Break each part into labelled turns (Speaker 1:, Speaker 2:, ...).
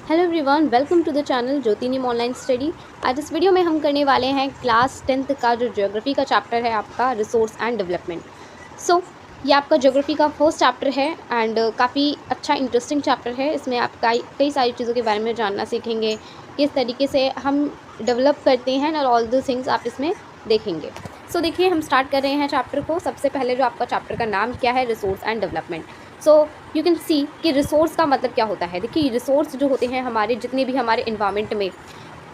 Speaker 1: Hello everyone, welcome to the channel Jyoti Neem online study. आज इस video में हम करने वाले हैं क्लास 10th का जो ज्योग्राफी का चैप्टर है आपका रिसोर्स एंड डेवलपमेंट। सो ये आपका ज्योग्राफी का फर्स्ट चैप्टर है एंड काफ़ी अच्छा इंटरेस्टिंग चैप्टर है। इसमें आप कई सारी चीज़ों के बारे में जानना सीखेंगे, किस तरीके से हम डेवलप करते हैं और ऑल द थिंग्स आप इसमें देखेंगे। सो देखिए, हम स्टार्ट कर रहे हैं चैप्टर को। सबसे पहले जो आपका चैप्टर का नाम क्या है, resource and development. So you can see कि रिसोर्स का मतलब क्या होता है। देखिए, रिसोर्स जो होते हैं हमारे जितने भी हमारे इन्वायरमेंट में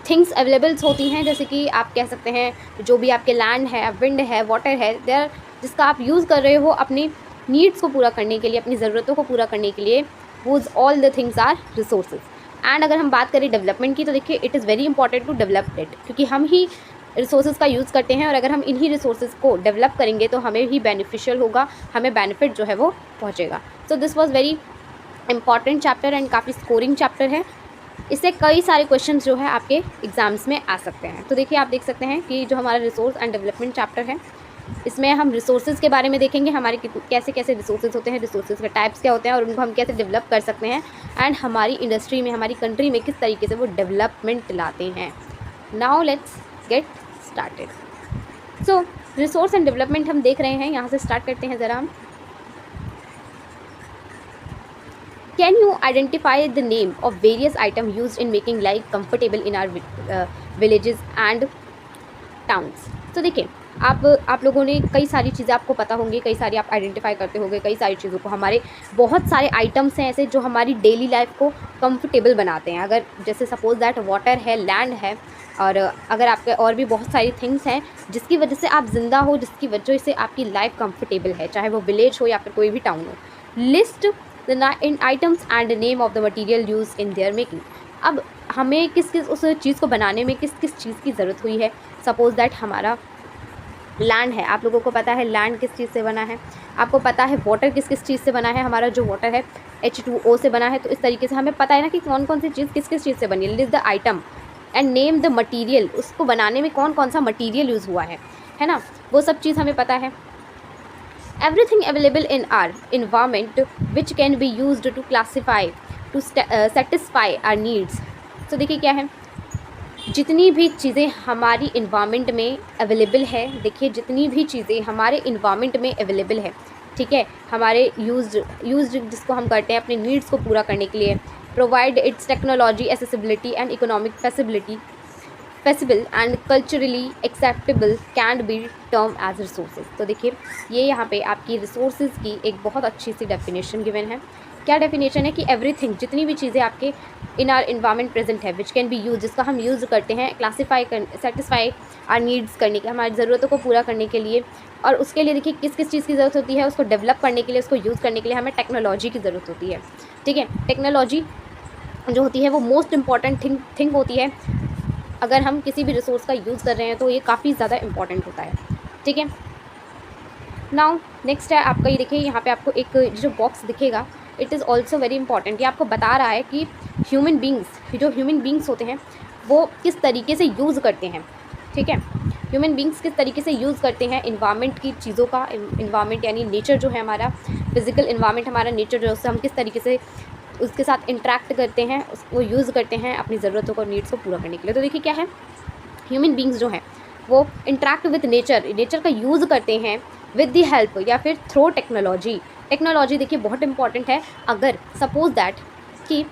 Speaker 1: थिंग्स अवेलेबल्स होती हैं, जैसे कि आप कह सकते हैं जो भी आपके लैंड है, विंड है, वाटर है, देयर जिसका आप यूज़ कर रहे हो अपनी नीड्स को पूरा करने के लिए, अपनी ज़रूरतों को पूरा करने के लिए, वो all the things are resources. And अगर हम बात करें डेवलपमेंट की, तो देखिए it is very important to develop it, क्योंकि हम ही रिसोर्सेज का यूज़ करते हैं और अगर हम इन्हीं रिसोर्सेज को डेवलप करेंगे तो हमें ही बेनिफिशियल होगा, हमें बेनिफिट जो है वो पहुँचेगा। So this was very important chapter and काफ़ी स्कोरिंग चैप्टर है। इससे कई सारे क्वेश्चंस जो है आपके एग्जाम्स में आ सकते हैं। तो देखिए, आप देख सकते हैं कि जो हमारा रिसोर्स एंड डेवलपमेंट चैप्टर है, इसमें हम रिसोर्सेज के बारे में देखेंगे, हमारे कैसे कैसे रिसोर्सेज होते हैं, रिसोर्सेज के टाइप्स क्या होते हैं और उनको हम कैसे डेवलप कर सकते हैं एंड हमारी इंडस्ट्री में, हमारी कंट्री में किस तरीके से वो डेवलपमेंट लाते हैं। Now let's get started. So resource and development हम देख रहे हैं, यहाँ से स्टार्ट करते हैं ज़रा हम। Can you identify the name of various items used in making life comfortable in our villages and towns? तो देखिए, आप लोगों ने कई सारी चीज़ें आपको पता होंगी, कई सारी आप आइडेंटिफाई करते होंगे, कई सारी चीज़ों को। हमारे बहुत सारे आइटम्स हैं ऐसे जो हमारी डेली लाइफ को कंफर्टेबल बनाते हैं। अगर जैसे सपोज दैट वाटर है, लैंड है, और अगर आपके और भी बहुत सारी थिंग्स हैं जिसकी वजह से आप ज़िंदा हो, जिसकी वजह से आपकी लाइफ कंफर्टेबल है, चाहे वो विलेज हो या फिर कोई भी टाउन हो। List in items and name of the material use in their making. अब हमें किस किस उस चीज़ को बनाने में किस किस चीज़ की ज़रूरत हुई है। सपोज दैट हमारा लैंड है, आप लोगों को पता है लैंड किस चीज़ से बना है, आपको पता है वाटर किस किस चीज़ से बना है, हमारा जो वाटर है H2O से बना है। तो इस तरीके से हमें पता है ना कि कौन कौन सी चीज़ किस किस चीज़ से बनी है। List the item and name the material, उसको बनाने में कौन कौन सा मटीरियल यूज़ हुआ है ना, वो सब चीज़ हमें पता है। Everything available in our environment which can be used to classify to satisfy our needs। तो देखिए क्या है, जितनी भी चीज़ें हमारी इन्वामेंट में अवेलेबल है, देखिए जितनी भी चीज़ें हमारे इन्वामेंट में अवेलेबल है, ठीक है, हमारे यूज्ड जिसको हम करते हैं अपने नीड्स को पूरा करने के लिए, provide its technology accessibility and economic feasible and culturally acceptable can be term as resources. तो देखिए, ये यहाँ पे आपकी रिसोर्सेज की एक बहुत अच्छी सी डेफिनेशन गिवन है। क्या डेफिनेशन है कि एवरीथिंग, जितनी भी चीज़ें आपके इन आर इन्वायरमेंट प्रेजेंट है, विच कैन बी यूज, जिसका हम यूज़ करते हैं क्लासीफाई कर, सेटिस्फाई आर नीड्स करने के, हमारी ज़रूरतों को पूरा करने के लिए। और उसके लिए देखिए किस किस चीज़ की ज़रूरत होती है, उसको डेवलप करने के लिए, उसको यूज़ करने के लिए हमें टेक्नोलॉजी की ज़रूरत होती है। ठीक है, टेक्नोलॉजी जो होती है वो मोस्ट इम्पॉर्टेंट थिंग होती है। अगर हम किसी भी रिसोर्स का यूज़ कर रहे हैं तो ये काफ़ी ज़्यादा इंपॉर्टेंट होता है। ठीक है, नाउ नेक्स्ट है आपका, ये देखिए यहाँ पे आपको एक जो बॉक्स दिखेगा, it is also very important. ये आपको बता रहा है कि ह्यूमन बींग्स होते हैं वो किस तरीके से यूज़ करते हैं। ठीक है, ह्यूमन बींग्स किस तरीके से यूज़ करते हैं इन्वायरमेंट की चीज़ों का। इन्वायरमेंट यानी नेचर जो है हमारा, फिजिकल इन्वायरमेंट हमारा नेचर जो है, उससे हम किस तरीके से उसके साथ इंटरेक्ट करते हैं, उसको यूज़ करते हैं अपनी ज़रूरतों को, नीड्स को पूरा करने के लिए। तो देखिए क्या है, ह्यूमन बींग्स जो हैं वो इंटरेक्ट विद नेचर का यूज़ करते हैं विद दी हेल्प या फिर थ्रो टेक्नोलॉजी। टेक्नोलॉजी देखिए बहुत इंपॉर्टेंट है। अगर सपोज दैट कि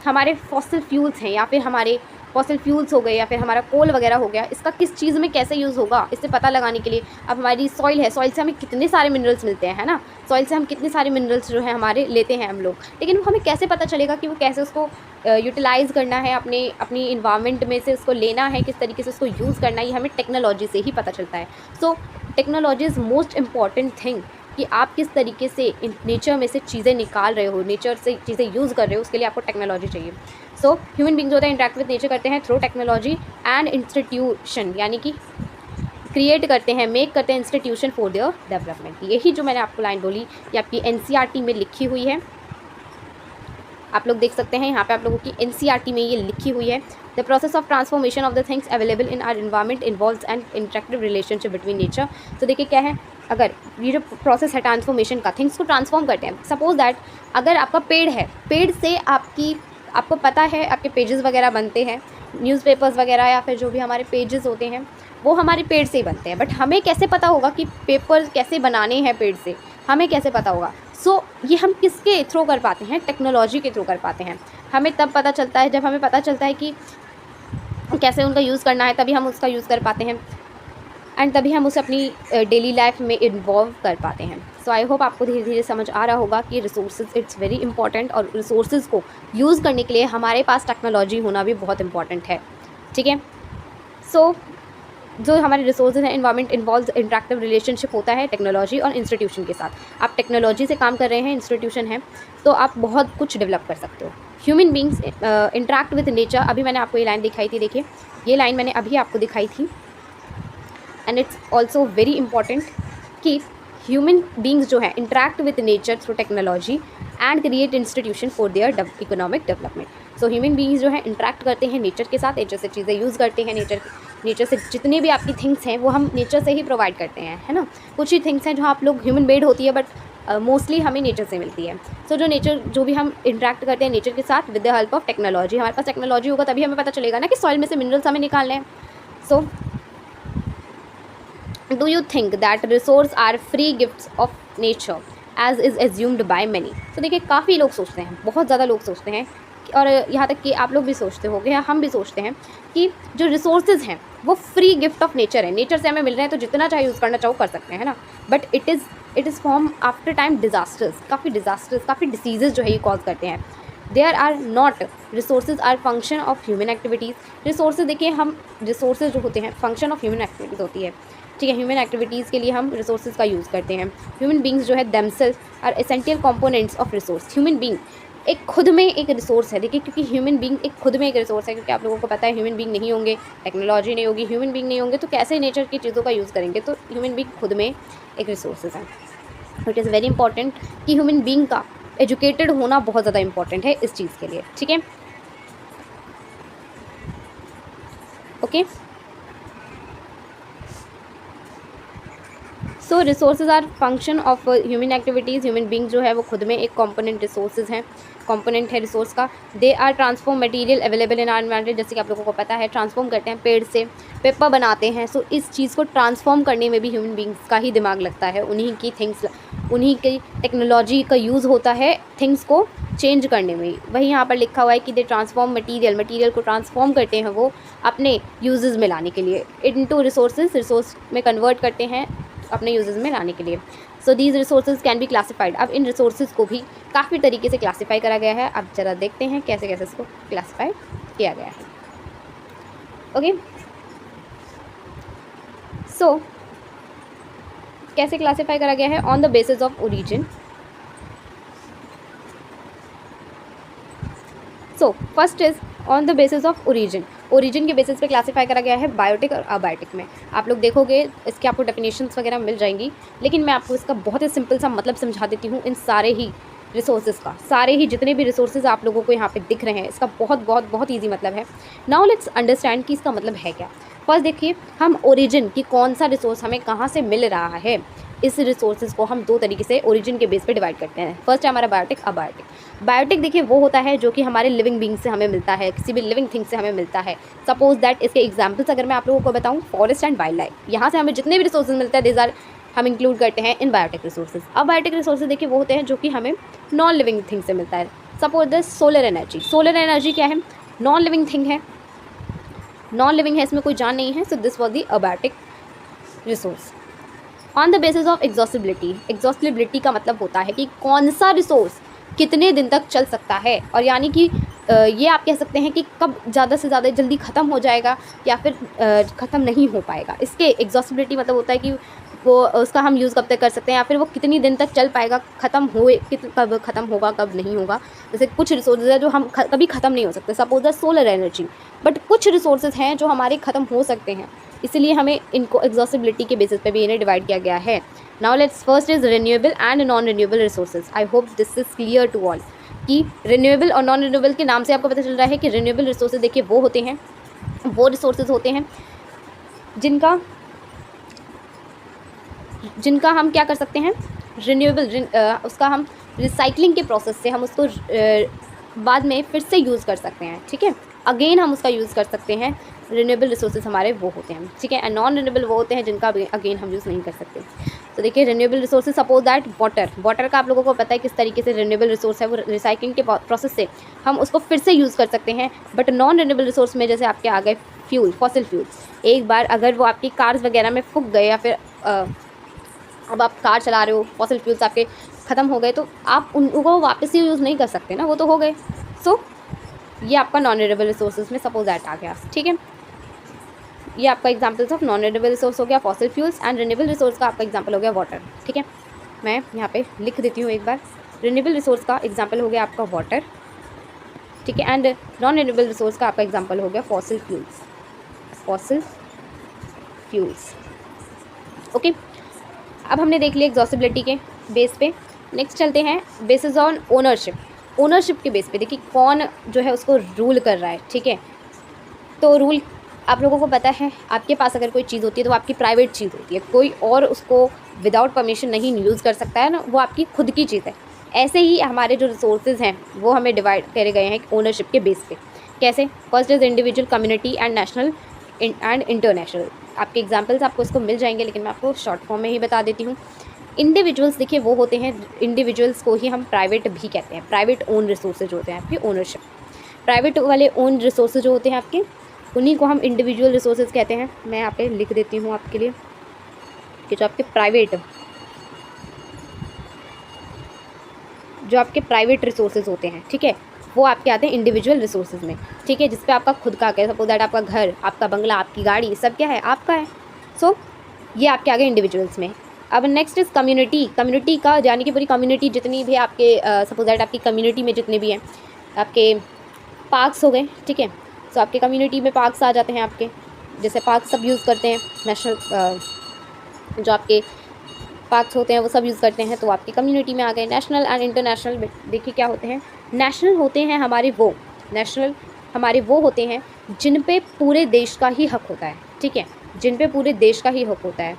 Speaker 1: हमारे फॉसिल फ्यूल्स हैं, या फिर हमारे फॉसिल फ्यूल्स हो गए, या फिर हमारा कोल वगैरह हो गया, इसका किस चीज़ में कैसे यूज़ होगा, इससे पता लगाने के लिए। अब हमारी सॉइल है, सॉइल से हमें कितने सारे मिनरल्स मिलते हैं, है ना, सॉइल से हम कितने सारे मिनरल्स जो है हमारे लेते हैं हम लोग, लेकिन वो हमें कैसे पता चलेगा कि वो कैसे उसको यूटिलाइज़ करना है, अपनी इन्वायरमेंट में से उसको लेना है, किस तरीके से उसको यूज़ करना है, ये हमें टेक्नोलॉजी से ही पता चलता है। So technology is most important thing, कि आप किस तरीके से नेचर में से चीज़ें निकाल रहे हो, नेचर से चीज़ें यूज़ कर रहे हो, उसके लिए आपको टेक्नोलॉजी चाहिए। सो ह्यूमन बींग्स होते हैं इंटरेक्ट विद नेचर करते हैं थ्रू टेक्नोलॉजी एंड इंस्टीट्यूशन, यानी कि क्रिएट करते हैं, मेक करते हैं इंस्टीट्यूशन फॉर देयर डेवलपमेंट। यही जो मैंने आपको लाइन बोली ये आपकी NCERT में लिखी हुई है, आप लोग देख सकते हैं यहाँ पे आप लोगों की NCERT में ये लिखी हुई है। The process of transformation of the things available in our environment involves an interactive relationship between nature. तो देखिए क्या है, अगर ये जो प्रोसेस है ट्रांसफॉर्मेशन का, थिंग्स को ट्रांसफॉर्म करते हैं। सपोज दैट अगर आपका पेड़ है, पेड़ से आपकी आपको पता है आपके पेजेस वगैरह बनते हैं, न्यूज़पेपर्स वगैरह या फिर जो भी हमारे पेजेस होते हैं वो हमारे पेड़ से ही बनते हैं, बट हमें कैसे पता होगा कि पेपर कैसे बनाने हैं पेड़ से, हमें कैसे पता होगा? ये हम किसके थ्रू कर पाते हैं? टेक्नोलॉजी के थ्रू कर पाते हैं। हमें तब पता चलता है जब हमें पता चलता है कि कैसे उनका यूज़ करना है, तभी हम उसका यूज़ कर पाते हैं एंड तभी हम उसे अपनी डेली लाइफ में इन्वॉल्व कर पाते हैं। सो आई होप आपको धीरे धीरे समझ आ रहा होगा कि रिसोर्सेज इट्स वेरी इंपॉर्टेंट, और रिसोर्सेज को यूज़ करने के लिए हमारे पास टेक्नोलॉजी होना भी बहुत इंपॉर्टेंट है। ठीक है, सो जो हमारे रिसोर्सेज हैं, इन्वायरमेंट इन्वॉल्व इंटरेक्टिव रिलेशनशिप होता है टेक्नोलॉजी और इंस्टीट्यूशन के साथ। आप टेक्नोलॉजी से काम कर रहे हैं, इंस्टीट्यूशन है, तो आप बहुत कुछ डेवलप कर सकते हो। Human beings interact with nature, अभी मैंने आपको ये लाइन दिखाई थी, देखिए ये लाइन मैंने अभी आपको दिखाई थी। And it's also very important कि ह्यूमन बींग्स जो है interact with nature through technology and create institution for their economic development. So human beings जो है इंटरेक्ट करते हैं नेचर के साथ, नेचर से चीज़ें यूज़ करते हैं, नेचर से जितने भी आपकी थिंग्स हैं वो हम नेचर से ही प्रोवाइड करते हैं, है ना। कुछ ही थिंग्स हैं जो आप लोग ह्यूमन मेड होती है, बट मोस्टली हमें नेचर से मिलती है। सो जो भी हम इंटरेक्ट करते हैं नेचर के साथ with the help of technology, हमारे पास टेक्नोलॉजी होगा तभी हमें पता चलेगा ना कि सॉइल में से मिनरल्स हमें निकालने हैं। So do you think that resource are free gifts of nature as is assumed by many? तो देखिए काफ़ी लोग सोचते हैं, बहुत ज़्यादा लोग सोचते हैं, और यहाँ तक कि आप लोग भी सोचते होंगे या हम भी सोचते हैं कि जो रिसोर्सेज हैं वो फ्री गिफ्ट ऑफ नेचर है, नेचर से हमें मिल रहे हैं तो जितना चाहे यूज़ करना चाहो कर सकते हैं, है ना। But it is form after time disasters, काफ़ी डिसीजेज़ जो है ये कॉज करते हैं। There are not resources are function of human activities. Resources देखिए, हम रिसोर्सेज जो होते हैं फंक्शन ऑफ ह्यूमन एक्टिविटीज़ होती है, ठीक है। ह्यूमन एक्टिविटीज़ के लिए हम रिसोर्सेज का यूज़ करते हैं। ह्यूमन बींग्स जो है themselves are essential components of resource. Human being एक खुद में एक रिसोर्स है, देखिए, क्योंकि ह्यूमन बींग एक खुद में एक रिसोर्स है, क्योंकि आप लोगों को पता है ह्यूमन बींग नहीं होंगे, टेक्नोलॉजी नहीं होगी, ह्यूमन बींग नहीं होंगे तो कैसे नेचर की चीज़ों का यूज़ करेंगे। तो ह्यूमन बींग खुद में एक रिसोर्सेज है। इट इज़ वेरी इंपॉर्टेंट कि ह्यूमन बींग का एजुकेटेड होना बहुत ज़्यादा इंपॉर्टेंट है इस चीज़ के लिए, ठीक है। Okay, so resources are function of human activities. Human being जो है वो खुद में एक कॉम्पोनेंट रिसोर्सेज हैं, कॉम्पोनेंट है रिसोर्स का। They are transform material available in our environment, जैसे कि आप लोगों को पता है ट्रांसफॉर्म करते हैं, पेड़ से पेपर बनाते हैं। सो इस चीज़ को ट्रांसफॉर्म करने में भी ह्यूमन बींग्स का ही दिमाग लगता है, उन्हीं की टेक्नोलॉजी का यूज़ होता है थिंग्स को चेंज करने में। वही यहाँ पर लिखा हुआ है कि दे ट्रांसफॉर्म मटीरियल को ट्रांसफॉर्म करते हैं वो अपने यूजेस में लाने के लिए, इनटू रिसोर्स में कन्वर्ट करते हैं अपने यूजेस में लाने के लिए। So these resources can be classified. अब इन रिसोर्सेज को भी काफ़ी तरीके से क्लासीफाई करा गया है। अब ज़रा देखते हैं कैसे कैसे इसको क्लासीफाई किया गया है। ओके, सो कैसे क्लासीफाई करा गया है? On the basis of origin. So first is on the basis of origin के बेसिस पे क्लासीफाई करा गया है बायोटिक और अबायोटिक में। आप लोग देखोगे इसके आपको डेफिनेशंस वगैरह मिल जाएंगी, लेकिन मैं आपको इसका बहुत ही सिंपल सा मतलब समझा देती हूँ इन सारे ही रिसोर्सेज का। सारे ही जितने भी रिसोर्सेज आप लोगों को यहाँ पे दिख रहे हैं, इसका बहुत बहुत बहुत ईजी मतलब है। नाउ लेट्स अंडरस्टैंड कि इसका मतलब है क्या। फर्स्ट देखिए, हम ओरिजिन की कौन सा रिसोर्स हमें कहाँ से मिल रहा है, इस रिसोर्सेज को हम दो तरीके से ओरिजिन के बेस पे डिवाइड करते हैं। फर्स्ट है हमारा बायोटिक, अबायोटिक। बायोटिक देखिए वो होता है जो कि हमारे लिविंग बींग से हमें मिलता है, किसी भी लिविंग थिंग से हमें मिलता है। सपोज दैट इसके एग्जाम्पल्स अगर मैं आप लोगों को बताऊँ, फॉरेस्ट एंड वाइल्ड लाइफ, यहाँ से हमें जितने भी रिसोर्सेज मिलते हैं, दीज आर हम इंक्लूड करते हैं इन बायोटिक रिसोर्सेज। अबायोटिक रिसोर्सेज देखिए वो होते हैं जो कि हमें नॉन लिविंग थिंग से मिलता है। Suppose the solar energy. Solar energy क्या है? नॉन लिविंग थिंग है, नॉन लिविंग है, इसमें कोई जान नहीं है। So this was the abiotic resource. On the basis of exhaustibility. Exhaustibility का मतलब होता है कि कौन सा रिसोर्स कितने दिन तक चल सकता है, और यानी कि ये आप कह सकते हैं कि कब ज़्यादा से ज़्यादा जल्दी ख़त्म हो जाएगा या फिर ख़त्म नहीं हो पाएगा। इसके एग्जॉस्टिबिलिटी मतलब होता है कि वो उसका हम यूज़ कब तक कर सकते हैं, या फिर वो कितनी दिन तक चल पाएगा, कब ख़त्म होगा कब नहीं होगा। जैसे कुछ रिसोर्सेज है जो हम कभी ख़त्म नहीं हो सकते, suppose the solar energy, but कुछ रिसोर्सेज हैं जो हमारे ख़त्म हो सकते हैं, इसलिए हमें इनको एग्जॉस्टिबिलिटी के बेसिस पे भी इन्हें डिवाइड किया गया है। Now let's first is renewable and non renewable resources. I hope this is clear to all कि रिन्यूएबल और नॉन रिन्यूएबल के नाम से आपको पता चल रहा है कि रिन्यूएबल रिसोर्सेज देखिए वो होते हैं, वो रिसोर्सेज होते हैं जिनका हम क्या कर सकते हैं, रिन्यूएबल, उसका हम रिसाइकलिंग के प्रोसेस से हम उसको बाद में फिर से यूज़ कर सकते हैं, ठीक है, अगेन हम उसका यूज़ कर सकते हैं। रिन्यूएबल रिसोर्सेज हमारे वो होते हैं, ठीक है, एंड नॉन रिन्यूएबल वो होते हैं जिनका अगेन हम यूज़ नहीं कर सकते। तो देखिए renewable resources, suppose that water का आप लोगों को पता है किस तरीके से रिन्यूएबल रिसोर्स है, वो रिसाइक्लिंग के प्रोसेस से हम उसको फिर से यूज़ कर सकते हैं। बट नॉन रिन्यूएबल रिसोर्स में जैसे आपके आ गए फ्यूल, फॉसिल फ्यूल, एक बार अगर वो आपकी कार्स वगैरह में फूक गए या फिर अब आप कार चला रहे हो, फॉसिल फ्यूल्स आपके ख़त्म हो गए, तो आप उनको वापस ही यूज़ नहीं कर सकते ना, वो तो हो गए। सो ये आपका नॉन रिन्यूएबल रिसोर्सेज में सपोज दैट आ गया, ठीक है। ये आपका examples of non renewable resource हो गया fossil fuels, and renewable resource का आपका एग्जांपल हो गया वाटर, ठीक है। मैं यहाँ पे लिख देती हूँ एक बार, रिन्यूएबल रिसोर्स का एग्जांपल हो गया आपका वाटर, ठीक है, एंड नॉन रिन्यूएबल रिसोर्स का आपका एग्जांपल हो गया फॉसिल फ्यूल्स, ओके। अब हमने देख लिया एग्जॉस्टिबिलिटी के बेस पे। नेक्स्ट चलते हैं बेसिस ऑन ओनरशिप के बेस पे। देखिए कौन जो है उसको रूल कर रहा है, ठीक है। तो रूल आप लोगों को पता है, आपके पास अगर कोई चीज़ होती है तो वो आपकी प्राइवेट चीज़ होती है, कोई और उसको विदाउट परमिशन नहीं यूज़ कर सकता है ना, वो आपकी खुद की चीज़ है। ऐसे ही हमारे जो रिसोर्सेज हैं वो हमें डिवाइड करे गए हैं ओनरशिप के बेस पे। कैसे? First is individual, community and national and international. आपके एग्जाम्पल्स आपको इसको मिल जाएंगे, लेकिन मैं आपको शॉर्ट फॉर्म में ही बता देती हूँ। इंडिविजुअल्स देखिए वो होते हैं, इंडिविजुअल्स को ही हम प्राइवेट भी कहते हैं, प्राइवेट ओन रिसोर्सेज होते हैं आपकी ओनरशिप। प्राइवेट वाले ओन रिसोर्सेज जो होते हैं आपके, उन्हीं को हम इंडिविजुअल रिसोर्सेज कहते हैं। मैं यहाँ पे लिख देती हूँ आपके लिए कि जो आपके प्राइवेट रिसोर्सेज होते हैं, ठीक है, वो आपके आते हैं इंडिविजुअल रिसोर्सेज में, ठीक है, जिस पे आपका खुद का क्या, सपोज दैट आपका घर, आपका बंगला, आपकी गाड़ी, सब क्या है, आपका है। सो ये आपके आ गए इंडिविजुअल्स में। अब नेक्स्ट इज़ कम्युनिटी का, यानी कि पूरी कम्युनिटी जितनी भी आपके सपोज दैट आपकी कम्युनिटी में जितने भी हैं आपके पार्क्स हो गए, ठीक है। सो आपके कम्युनिटी में पार्क्स आ जाते हैं आपके, जैसे पार्क सब यूज़ करते हैं, नेशनल जो आपके पार्क्स होते हैं वो सब यूज़ करते हैं, तो आपकी कम्युनिटी में आ गए। नेशनल एंड इंटरनेशनल, देखिए क्या होते हैं, नेशनल होते हैं हमारे वो होते हैं जिन पे पूरे देश का ही हक होता है, ठीक है, जिन पे पूरे देश का ही हक होता है।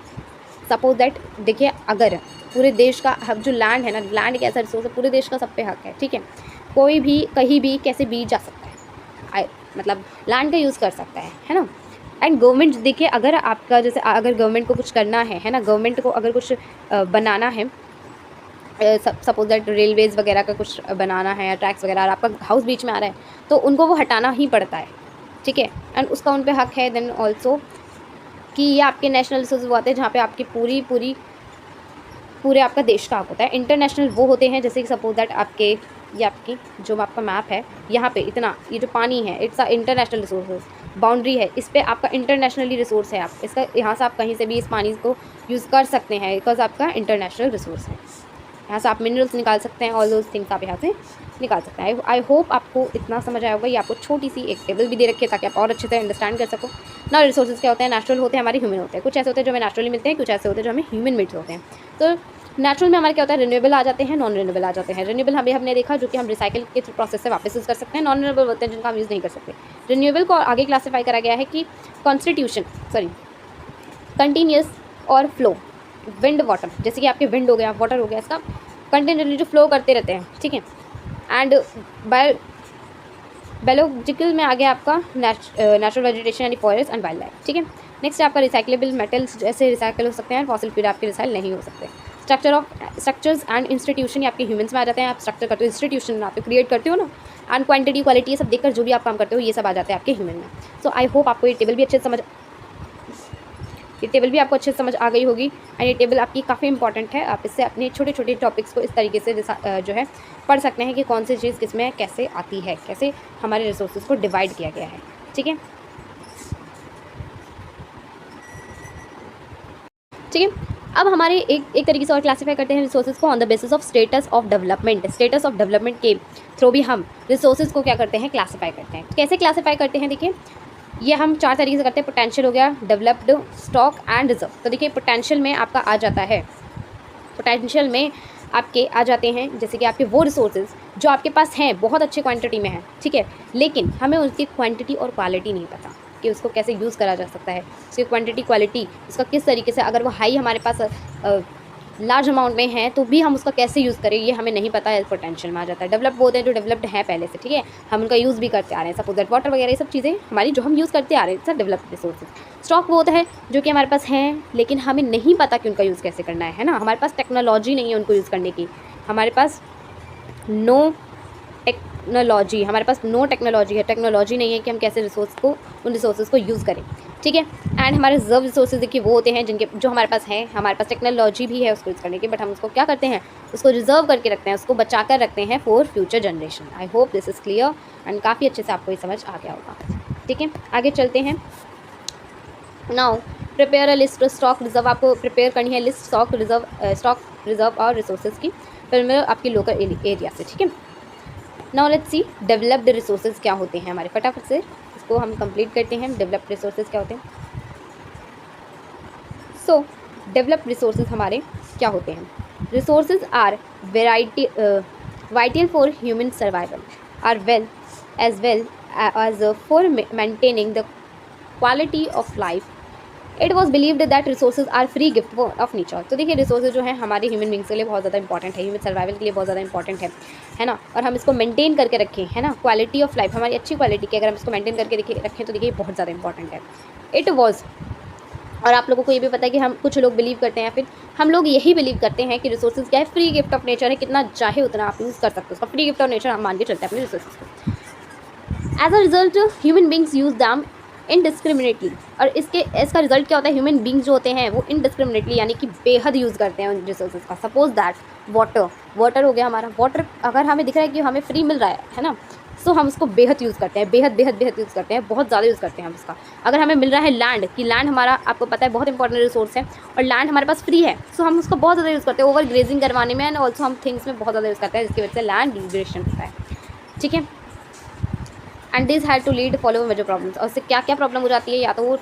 Speaker 1: सपोज दैट देखिए अगर पूरे देश का हक, जो लैंड है ना, लैंड एक ऐसा रिसोर्स है, पूरे देश का सब पे हक है, ठीक है, कोई भी कहीं भी कैसे भी जा सकता है, मतलब लैंड का यूज़ कर सकता है ना। एंड गवर्नमेंट देखिए, अगर आपका जैसे अगर गवर्नमेंट को कुछ करना है ना, गवर्नमेंट को अगर कुछ बनाना है, सपोज दैट रेलवेज़ वगैरह का कुछ बनाना है या ट्रैक्स वगैरह, और आपका हाउस बीच में आ रहा है, तो उनको वो हटाना ही पड़ता है, ठीक है, एंड उसका उन पे हक है। देन ऑल्सो कि ये आपके नेशनल रिसोर्स वो आते हैं जहाँ पे आपकी पूरे आपका देश का हक होता है। इंटरनेशनल वो होते हैं जैसे कि सपोज दैट आपके, ये आपकी जो आपका मैप है, यहाँ पे इतना ये जो पानी है, it's a international resource, boundary है, इस पर आपका इंटरनेशनली रिसोर्स है, आप इसका यहाँ से आप कहीं से भी इस पानी को यूज़ कर सकते हैं, बिकॉज आपका इंटरनेशनल रिसोर्स है। यहाँ से आप मिनरल्स निकाल सकते हैं, ऑल दोज थिंग्स आप यहाँ से निकाल सकते हैं। आई होप आपको इतना समझ आया होगा। ये आपको छोटी सी एक टेबल भी दे रखी है ताकि आप और अच्छे से अंडरस्टैंड कर सको ना। रिसोर्सेज क्या होते हैं, नेचुरल होते हैं, हमारे ह्यूमन होते हैं। कुछ ऐसे होते हैं जो हमें नेचुरली मिलते हैं, कुछ ऐसे होते हैं जो हमें ह्यूमन मेड होते हैं। तो नेचुरल में हमारे क्या होता है, रिन्यूएबल आ जाते हैं, नॉन रिन्यूएबल आ जाते हैं। रिन्यूएबल हमने देखा जो कि हम रिसाइकिल के प्रोसेस से वापस यूज़ कर सकते हैं। नॉन रिन्यूएबल होते हैं जिनका हम यूज़ नहीं कर सकते। रिन्यूएबल को आगे क्लासीफाई करा गया है कि कंटिन्यूस और फ्लो, विंड वाटर, जैसे कि आपके विंड हो गया, वाटर हो गया, इसका कंटिन्यूसली जो फ्लो करते रहते हैं, ठीक है। एंड बायोलॉजिकल में आ गया आपका नेचुरल वेजिटेशन यानी फॉरेस्ट एंड वाइल्ड लाइफ, ठीक है। नेक्स्ट आपका रिसाइक्लेबल मेटल्स जैसे रिसाइकल हो सकते हैं, फॉसिल फ्यूल आपके रिसाइल नहीं हो सकते। स्ट्रक्चर्स एंड इंस्टीट्यूशन, ये आपके ह्यूमंस में आ जाते हैं। आप स्ट्रक्चर करते हो, इंस्टीट्यूशन आप क्रिएट करते हो ना, एंड क्वांटिटी क्वालिटी ये सब देखकर जो भी आप काम करते हो ये सब आ जाते हैं आपके ह्यूमन में। सो आई होप आपको ये टेबल भी अच्छे से समझ आ गई होगी। एंड ये टेबल आपकी काफ़ी इंपॉर्टेंट है। आप इससे अपने छोटे छोटे टॉपिक्स को इस तरीके से जो है पढ़ सकते हैं कि कौन सी चीज़ किस में कैसे आती है, कैसे हमारे रिसोर्सेज को डिवाइड किया गया है, ठीक है। ठीक है, अब हमारे एक तरीके से और क्लासीफाई करते हैं रिसोर्सेज को on the basis of status of development. Status of development के थ्रू भी हम रिसोर्सेज को क्या करते हैं, क्लासीफाई करते हैं। कैसे क्लासीफाई करते हैं, देखिए ये हम 4 तरीके से करते हैं। पोटेंशियल हो गया, डेवलप्ड, स्टॉक एंड रिजर्व। तो देखिए पोटेंशियल में आपका आ जाता है, पोटेंशियल में आपके आ जाते हैं जैसे कि आपके वो रिसोर्सेज जो आपके पास हैं, बहुत अच्छे क्वांटिटी में हैं, ठीक है, लेकिन हमें उसकी क्वांटिटी और क्वालिटी नहीं पता कि उसको कैसे यूज़ करा जा सकता है। उसकी क्वांटिटी क्वालिटी उसका किस तरीके से, अगर वो हाई हमारे पास लार्ज अमाउंट में है तो भी हम उसका कैसे यूज़ करें ये हमें नहीं पता है, पोटेंशियल में आ जाता है। डेवलप वो होते हैं जो डेवलप्ड हैं पहले से, ठीक है, हम उनका यूज़ भी करते आ रहे हैं। सपोज दैट वाटर वगैरह ये सब चीज़ें हमारी जो हम यूज़ करते आ रहे हैं, सब डेवलप्ड रिसोर्सेज। स्टॉक वो होता है जो कि हमारे पास हैं लेकिन हमें नहीं पता कि उनका यूज़ कैसे करना है ना, हमारे पास टेक्नोलॉजी नहीं है उनको यूज़ करने की, हमारे पास हमारे पास नो टेक्नोलॉजी है, टेक्नोलॉजी नहीं है कि हम कैसे उन रिसोर्सेज को यूज़ करें, ठीक है। एंड हमारे रिजर्व रिसोर्सेज देखिए वो होते हैं जिनके जो हमारे पास हैं, हमारे पास टेक्नोलॉजी भी है उसको यूज़ करने की, बट हम उसको क्या करते हैं, उसको रिजर्व करके रखते हैं, उसको बचा कर रखते हैं for future generation. I hope this is clear and काफ़ी अच्छे से आपको ये समझ आ गया होगा, ठीक है। आगे चलते हैं। Now prepare a list stock reserve, आपको प्रिपेयर करनी है लिस्ट स्टॉक रिजर्व और रिसोर्सेज की, फिर में आपकी लोकल एरिया से, ठीक है। Now let's see developed resources क्या होते हैं हमारे, फटाफट से इसको हम कंप्लीट करते हैं। डेवलप्ड रिसोर्सेज क्या होते हैं? सो डेवलप्ड रिसोर्सेज हमारे क्या होते हैं? Resources are vital for human survival, are well as for maintaining the quality of life. It was believed that resources are free gift of nature. तो देखिए रिसोर्सेज जो है हमारे ह्यूमन बींग्स के लिए बहुत ज़्यादा इंपॉर्टेंट है, ह्यूमन सर्वाइवल के लिए बहुत ज़्यादा इंपॉर्टेंट है ना, और हम इसको मेंटेन करके रखें, है ना, क्वालिटी ऑफ लाइफ हमारी अच्छी क्वालिटी की अगर हम इसको मेंटेन करके रखें तो देखिए बहुत ज़्यादा इंपॉर्टेंट है। इट वॉज, और आप लोगों को ये भी पता है कि हम कुछ लोग बिलीव करते हैं, फिर हम लोग यही बिलीव करते हैं कि रिसोर्सेज क्या है, फ्री गिफ्ट ऑफ नेचर है, कितना चाहे उतना आप यूज़ कर सकते हो उसका, फ्री गिफ्ट ऑफ नेचर हम मान के चलते हैं अपने रिसोर्सेज को। As a result human beings use them indiscriminately, और इसका रिजल्ट क्या होता है, ह्यूमन बींग्स जो होते हैं वो इनडिस्क्रिमिनेटली यानी कि बेहद यूज़ करते हैं उन रिसोर्सेज का। सपोज दैट वाटर हो गया हमारा, वाटर अगर हमें दिख रहा है कि हमें फ्री मिल रहा है ना, सो हम उसको बेहद यूज़ करते हैं, बेहद यूज़ करते हैं, बहुत ज़्यादा यूज़ करते हैं हम उसका। अगर हमें मिल रहा है लैंड, कि लैंड हमारा आपको पता है बहुत इंपॉर्टेंट रिसोर्स है और लैंड हमारे पास फ्री है, सो हम उसको बहुत ज़्यादा यूज़ करते हैं, ओवर ग्रेजिंग करवाने में एंड ऑल्सो हम थिंग्स में बहुत ज़्यादा यूज़ करते हैं, जिसकी वजह से लैंड डिग्रेडेशन होता है, ठीक है। And this had to lead follow major problems, और उससे क्या क्या प्रॉब्लम हो जाती है, या तो वो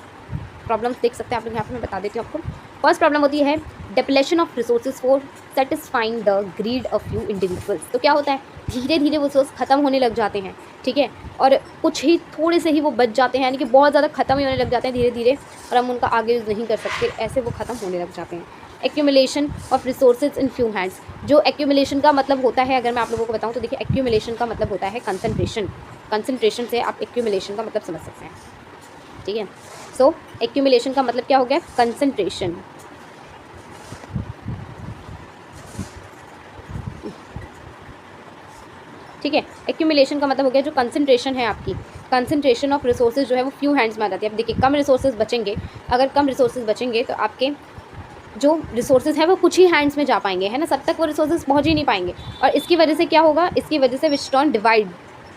Speaker 1: प्रॉब्लम्स देख सकते हैं आप लोग यहाँ पे, मैं बता देती हूँ आपको। फर्स्ट प्रॉब्लम होती है depletion of resources for satisfying the greed of few individuals. तो क्या होता है, धीरे धीरे वो रिसोर्स खत्म होने लग जाते हैं, ठीक है, और कुछ ही थोड़े से ही वो बच जाते हैं, यानी कि बहुत ज़्यादा खत्म ही होने लग जाते हैं धीरे धीरे, और हम उनका आगे यूज़ नहीं कर सकते, ऐसे वो खत्म होने लग जाते हैं। Accumulation of resources in few hands, जो एक्यूमुलेशन का मतलब होता है, अगर मैं आप लोगों को बताऊँ तो देखिए एक्यूमुलेशन का मतलब होता है कंसंट्रेशन से आप एक्यूमुलेशन का मतलब समझ सकते हैं, ठीक है। सो एक्यूमुलेशन का मतलब क्या हो गया, कंसंट्रेशन, ठीक है। एक्यूमुलेशन का मतलब हो गया जो कंसंट्रेशन है आपकी, कंसंट्रेशन ऑफ रिसोर्सेज जो है वो फ्यू हैंड्स में आ जाती है। अब देखिए कम रिसोर्सेज बचेंगे, अगर कम रिसोर्सेज बचेंगे तो आपके जो रिसोर्सेज है वो कुछ ही हैंड्स में जा पाएंगे, है ना, सब तक वो रिसोर्सेज पहुंच ही नहीं पाएंगे, और इसकी वजह से क्या होगा, इसकी वजह से विच टर्न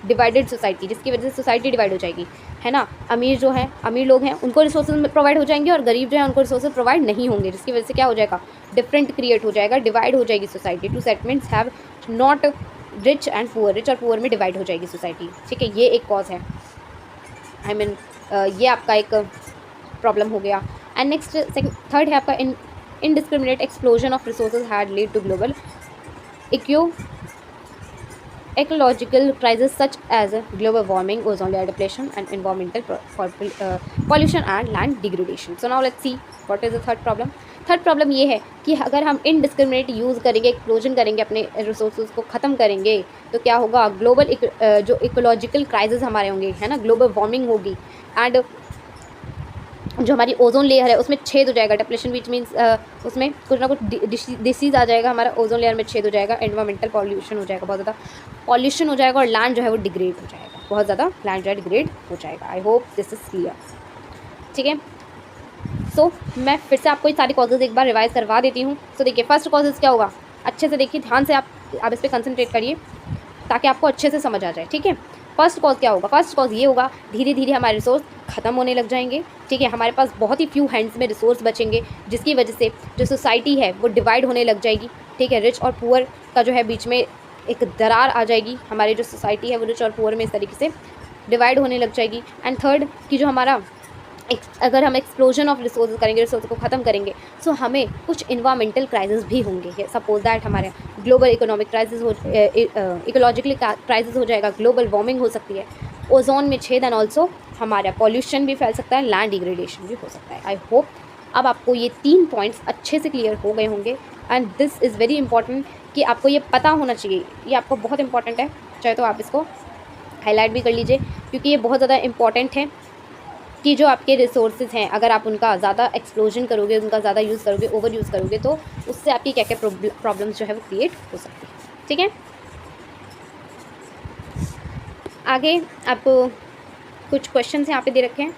Speaker 1: डिवाइडेड सोसाइटी, जिसकी वजह से सोसाइटी डिवाइड हो जाएगी, है ना। अमीर लोग हैं उनको रिसोर्सेज प्रोवाइड हो जाएंगे, और गरीब जो है उनको रिसोर्सेज प्रोवाइड नहीं होंगे, जिसकी वजह से क्या हो जाएगा, डिफरेंट क्रिएट हो जाएगा, डिवाइड हो जाएगी society. Two segments have not rich and poor, rich और पुअर में डिवाइड हो जाएगी सोसाइटी, ठीक है, ये एक कॉज है। ये आपका एक प्रॉब्लम हो गया। एंड नेक्स्ट थर्ड है आपका indiscriminate explosion of resources had led to global ecological crises such as global warming, ozone layer depletion, and environmental pollution and land degradation. So now let's see what is the third problem. Third problem ये है कि अगर हम indiscriminate use करेंगे, explosion करेंगे, अपने resources को ख़त्म करेंगे, तो क्या होगा, ग्लोबल जो इकोलॉजिकल क्राइसिस हमारे होंगे, है ना, ग्लोबल वार्मिंग होगी, एंड जो हमारी ओजोन लेयर है उसमें छेद हो जाएगा, डिप्लेशन विच मीन्स उसमें कुछ ना कुछ डिसीज़ आ जाएगा, हमारा ओजोन लेयर में छेद हो जाएगा, एनवायरमेंटल पॉल्यूशन हो जाएगा, बहुत ज़्यादा पॉल्यूशन हो जाएगा, और लैंड जो है वो डिग्रेड हो जाएगा, बहुत ज़्यादा लैंड जो है डिग्रेड हो जाएगा। आई होप दिस इज़ क्लियर, ठीक है। सो मैं फिर से आपको ये सारी कॉजेज़ एक बार रिवाइज करवा देती हूँ। सो देखिए फर्स्ट कॉजेज़ क्या होगा, अच्छे से देखिए, ध्यान से आप इस पर कंसनट्रेट करिए ताकि आपको अच्छे से समझ आ जाए, ठीक है। फर्स्ट कॉज क्या होगा, फर्स्ट कॉज ये होगा, धीरे धीरे हमारे रिसोर्स ख़त्म होने लग जाएंगे, ठीक है, हमारे पास बहुत ही फ्यू हैंड्स में रिसोर्स बचेंगे, जिसकी वजह से जो सोसाइटी है वो डिवाइड होने लग जाएगी, ठीक है, रिच और पुअर का जो है बीच में एक दरार आ जाएगी, हमारी जो सोसाइटी है वो रिच और पुअर में इस तरीके से डिवाइड होने लग जाएगी। एंड थर्ड कि जो हमारा अगर हम एक्सप्लोजन ऑफ रिसोर्स करेंगे, रिसोर्स को ख़त्म करेंगे, सो हमें कुछ इन्वायरमेंटल क्राइसिस भी होंगे। सपोज दैट हमारे ग्लोबल इकोनॉमिक क्राइसिस हो, इकोलॉजिकल क्राइसिस हो जाएगा, ग्लोबल वार्मिंग हो सकती है, ओजोन में छेद, एंड ऑल्सो हमारा पॉल्यूशन भी फैल सकता है, लैंड डिग्रेडेशन भी हो सकता है। आई होप अब आपको ये 3 पॉइंट्स अच्छे से क्लियर हो गए होंगे and this is very important कि आपको ये पता होना चाहिए, ये आपको बहुत इंपॉर्टेंट है, चाहे तो आप इसको हाईलाइट भी कर लीजिए, क्योंकि ये बहुत ज़्यादा इंपॉर्टेंट है कि जो आपके रिसोर्सेज हैं अगर आप उनका ज़्यादा एक्सप्लोजन करोगे, उनका ज़्यादा यूज़ करोगे, ओवर यूज़ करोगे, तो उससे आपकी क्या क्या प्रॉब्लम्स जो है वो क्रिएट हो सकती है। ठीक है, आगे आप कुछ क्वेश्चन यहाँ पे दे रखे हैं।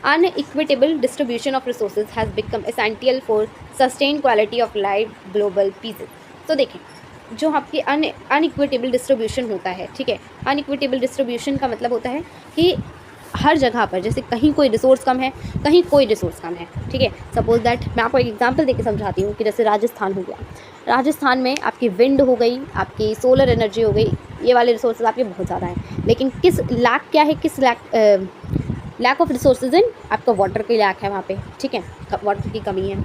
Speaker 1: Inequitable distribution of resources has become essential for sustain quality of life global peace. तो देखें, जो आपकी अनइक्विटेबल डिस्ट्रीब्यूशन होता है, ठीक है, अनइक्विटेबल डिस्ट्रीब्यूशन का मतलब होता है कि हर जगह पर जैसे कहीं कोई रिसोर्स कम है, कहीं कोई रिसोर्स कम है, ठीक है। सपोज दैट मैं आपको एक एग्जांपल देके समझाती हूँ कि जैसे राजस्थान हो गया, राजस्थान में आपकी विंड हो गई, आपकी सोलर एनर्जी हो गई, ये वाले रिसोर्सेज आपके बहुत ज़्यादा हैं, लेकिन किस लैक क्या है, किस लैक ऑफ रिसोर्सेज इन आपका वाटर की लैक है वहाँ पे, ठीक है, वाटर की कमी है।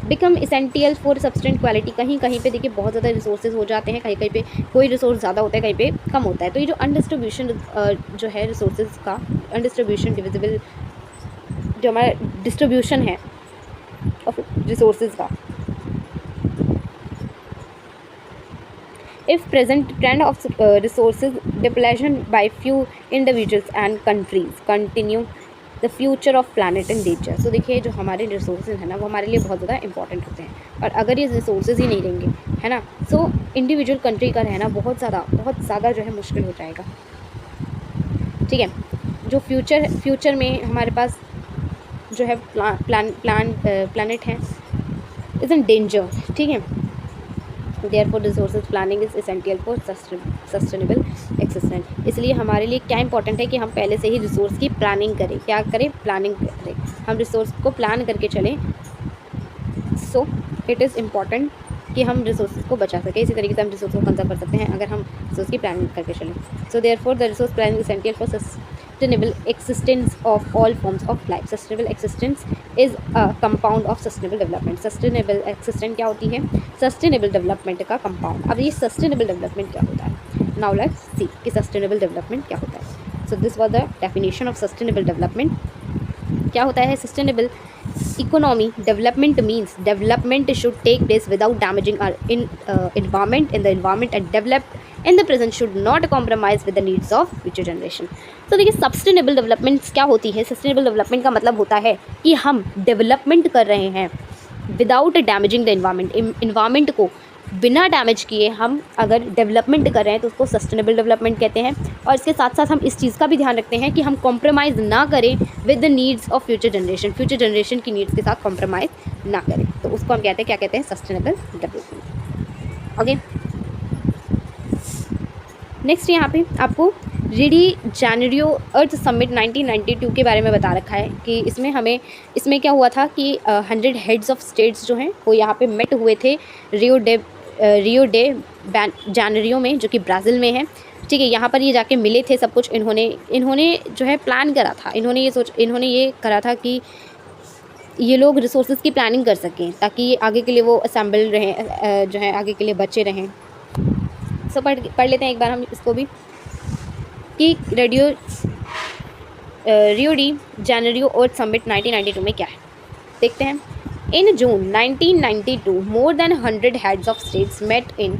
Speaker 1: बिकम इसेंशियल फॉर सब्सटेंट क्वालिटी, कहीं कहीं पे देखिए बहुत ज़्यादा रिसोर्सेज हो जाते हैं, कहीं कहीं पे कोई रिसोर्स ज़्यादा होता है, कहीं पे कम होता है। तो ये जो अनडिस्ट्रीब्यूशन जो है रिसोर्सेज का, अनडिस्ट्रीब्यूशन डिविजिबल जो हमारा डिस्ट्रीब्यूशन है ऑफ रिसोर्सेज का, if present trend of resources depletion by few individuals and countries continue the future of planet and nature। तो देखिए जो हमारे रिसोर्सेज हैं ना वो हमारे लिए बहुत ज़्यादा इंपॉर्टेंट होते हैं, और अगर ये रिसोर्सेज ही नहीं रहेंगे, है ना, तो इंडिविजुअल कंट्री का रहना बहुत ज़्यादा जो है मुश्किल हो जाएगा। ठीक है, जो फ्यूचर में हमारे पास जो है प्लानट है इज़ इन डेंजर। ठीक है, Therefore resources planning is essential for sustainable existence। इसलिए हमारे लिए क्या इंपॉर्टेंट है कि हम पहले से ही रिसोर्स की प्लानिंग करें, क्या करें, प्लानिंग करें, हम रिसोर्स को प्लान करके चलें। सो इट इज़ इम्पॉर्टेंट कि हम रिसोर्स को बचा सकें, इसी तरीके से हम रिसोर्स को कंजर्व कर सकते हैं अगर हम रिसोर्स की प्लानिंग करके चलें। So therefore the resource planning is essential for sustainable existence of all forms of life. Sustainable existence is a compound of sustainable development. Sustainable existence क्या होती है, सस्टेनेबल डेवलपमेंट का कंपाउंड। अब ये सस्टेनेबल डेवलपमेंट क्या होता है, नाउ लेट्स सी कि सस्टेनेबल डेवलपमेंट क्या होता है। So this was the definition of sustainable development. क्या होता है sustainable economy development means development should take place without damaging our environment in the environment and developed in the present should not compromise with the needs of future generation। तो देखिए sustainable development क्या होती है, sustainable development का मतलब होता है कि हम डेवलपमेंट कर रहे हैं विदाउट डैमेजिंग द इन्वायरमेंट को बिना डैमेज किए हम अगर डेवलपमेंट कर रहे हैं तो उसको सस्टेनेबल डेवलपमेंट कहते हैं। और इसके साथ साथ हम इस चीज़ का भी ध्यान रखते हैं कि हम कॉम्प्रोमाइज़ ना करें with the needs of future generation की नीड्स के साथ कॉम्प्रोमाइज़ ना करें, तो उसको हम कहते हैं, क्या कहते हैं, सस्टेनेबल डेवलपमेंट। ओके, नेक्स्ट यहाँ पे आपको री जेनेरियो अर्थ समिट 1992 के बारे में बता रखा है कि इसमें क्या हुआ था कि 100 हेड्स ऑफ स्टेट्स जो हैं वो यहाँ पे मेट हुए थे रियो डे जेनेरियो में, जो कि ब्राज़ील में है। ठीक है, यहाँ पर ये जाके मिले थे सब कुछ, इन्होंने जो है प्लान करा था, इन्होंने ये करा था कि ये लोग रिसोर्सेज की प्लानिंग कर सकें ताकि ये आगे के लिए वो असेंबल रहें, जो है आगे के लिए बचे रहें। सो पढ़ लेते हैं एक बार हम इसको भी कि Rio de Janeiro Earth Summit 1992 में क्या है, देखते हैं। In June 1992 more than 100 heads of states met in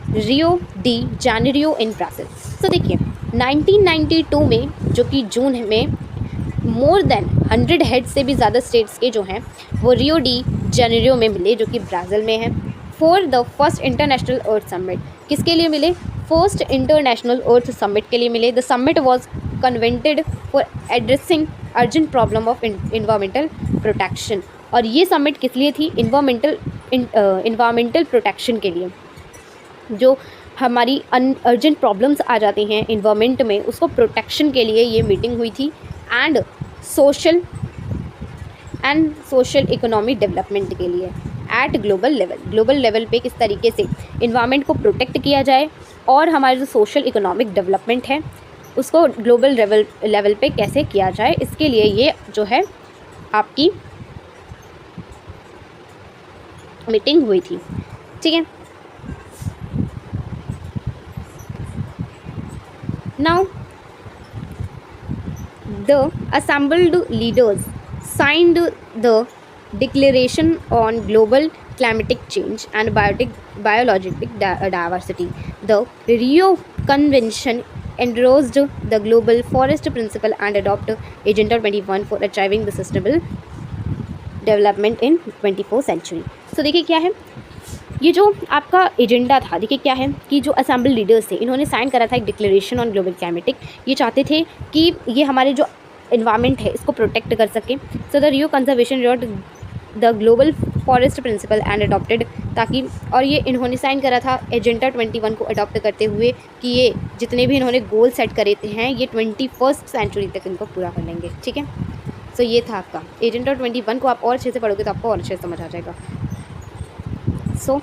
Speaker 1: Rio de Janeiro in Brazil. तो देखिए 1992 में, जो कि जून में, मोर देन 100 हेड्स से भी ज़्यादा स्टेट्स के जो हैं वो रियो डी जेनेरियो में मिले, जो कि ब्राज़ील में है, for the first international earth summit. किसके लिए मिले, फर्स्ट इंटरनेशनल अर्थ समिट के लिए मिले। The summit was convened for addressing urgent problem of environmental protection. और ये समिट किस लिए थी, इन्वायरमेंटल प्रोटेक्शन के लिए। जो हमारी अर्जेंट प्रॉब्लम्स आ जाती हैं इन्वायरमेंट में, उसको प्रोटेक्शन के लिए ये मीटिंग हुई थी, एंड सोशल इकोनॉमिक डेवलपमेंट के लिए एट ग्लोबल लेवल पे किस तरीके से इन्वायरमेंट को प्रोटेक्ट किया जाए और हमारे जो सोशल इकोनॉमिक डेवलपमेंट है उसको ग्लोबल लेवल पे कैसे किया जाए, इसके लिए ये जो है आपकी मीटिंग हुई थी। ठीक है, now the assembled leaders signed the declaration on global climatic change and biological diversity. The Rio Convention endorsed the Global Forest Principle and adopted Agenda 21 for achieving the sustainable development in 24th century. So देखिए क्या है ये जो आपका agenda था, देखिए क्या है कि जो असेंबल लीडर्स थे इन्होंने साइन करा था एक डिक्लेरेशन ऑन ग्लोबल क्लाइमेटिक। ये चाहते थे कि ये हमारे जो इन्वायरमेंट है इसको प्रोटेक्ट कर सके। So the Rio conservation road the global forest principle and adopted, ताकि और ये इन्होंने साइन करा था एजेंडा 21 को अडॉप्ट करते हुए कि ये जितने भी इन्होंने गोल सेट करे हैं ये 21st सेंचुरी तक इनको पूरा कर लेंगे। ठीक है, सो ये था आपका एजेंडा 21 को आप और अच्छे से पढ़ोगे तो आपको और अच्छे से समझ आ जाएगा। सो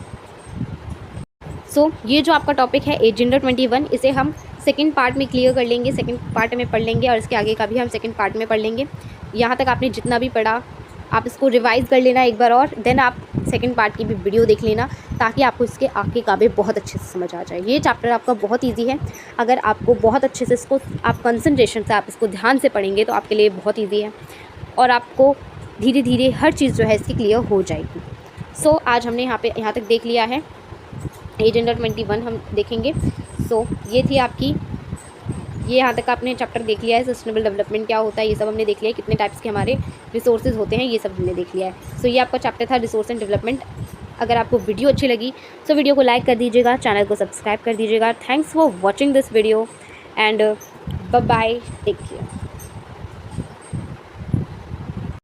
Speaker 1: ये जो आपका टॉपिक है एजेंडा 21, इसे हम सेकंड पार्ट में क्लियर कर लेंगे, सेकंड पार्ट में पढ़ लेंगे और इसके आगे का भी हम सेकंड पार्ट में पढ़ लेंगे। यहाँ तक आपने जितना भी पढ़ा आप इसको रिवाइज़ कर लेना एक बार और देन आप सेकंड पार्ट की भी वीडियो देख लेना, ताकि आपको इसके आगे का भी बहुत अच्छे से समझ आ जाए। ये चैप्टर आपका बहुत ईजी है, अगर आपको बहुत अच्छे से इसको आप कंसंट्रेशन से आप इसको ध्यान से पढ़ेंगे तो आपके लिए बहुत ईजी है और आपको धीरे धीरे हर चीज़ जो है इसकी क्लियर हो जाएगी। सो आज हमने यहाँ तक देख लिया है, एजेंडा 21 हम देखेंगे। सो ये थी आपकी, ये यहाँ तक आपने चैप्टर देख लिया है, सस्टेनेबल डेवलपमेंट क्या होता है ये सब हमने देख लिया है, कितने टाइप्स के हमारे रिसोर्सेज होते हैं ये सब हमने देख लिया है। सो ये आपका चैप्टर था रिसोर्स एंड डेवलपमेंट। अगर आपको वीडियो अच्छी लगी तो वीडियो को लाइक कर दीजिएगा, चैनल को सब्सक्राइब कर दीजिएगा। Thanks for watching this video and bye bye, take care.